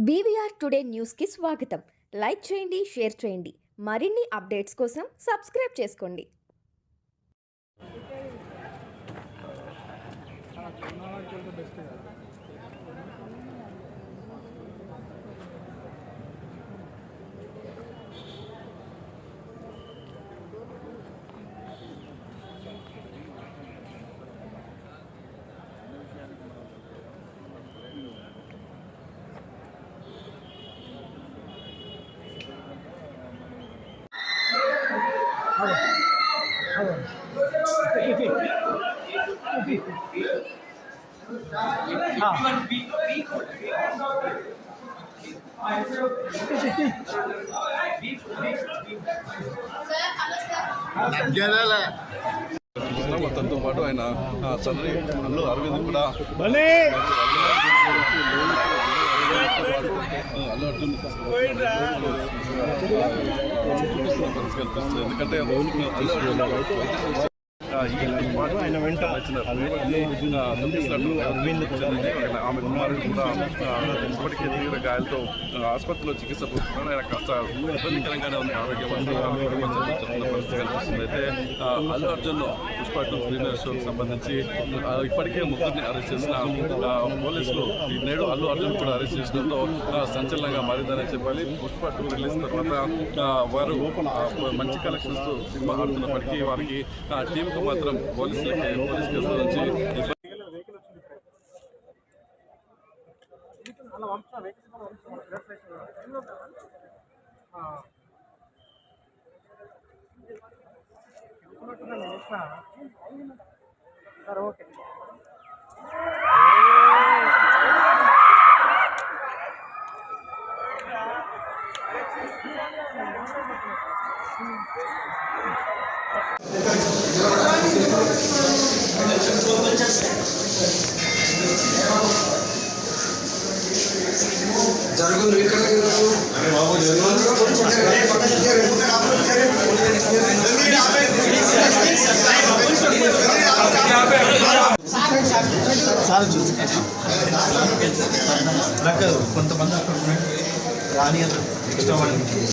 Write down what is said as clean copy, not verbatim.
BVR today న్యూస్కి స్వాగతం. Like చేయండి, షేర్ చేయండి. మరిన్ని అప్డేట్స్ కోసం సబ్స్క్రైబ్ చేసుకోండి. తనతో పాటు ఆయన తండ్రి అల్లు అరవింద్ కూడా అల్లు అర్జున్ చూపిస్తున్న పరిస్థితి కనిపిస్తుంది. ఎందుకంటే అల్లు అర్జున్ ఆయన వెంట వచ్చిన ఆమె కుమారుడు కూడా ఇప్పటికే తీవ్ర గాయాలతో ఆసుపత్రిలో చికిత్స పొందుతున్నాడు. ఆయన కాస్త ఇబ్బందికరంగానే ఉంది ఆరోగ్యం చెప్తున్న పరిస్థితి కనిపిస్తుంది. అయితే అల్లు అర్జున్ పుష్ప 2 ప్రీమియర్ షోకి సంబంధించి ఇప్పటికే ముగ్గురిని అరెస్ట్ చేసిన పోలీసులు నేడు అల్లు అర్జున్ కూడా అరెస్ట్ చేసడంతో సంచలనంగా మారిందని చెప్పాలి. పుష్ప 2 రిలీజ్ తర్వాత వారు మంచి కలెక్షన్స్ సినిమా ఆడుతున్నప్పటికీ వారికి టీంకు మాత్రం పోలీస్ కేసుల నుంచి ఓకే. కొంతమంది రాని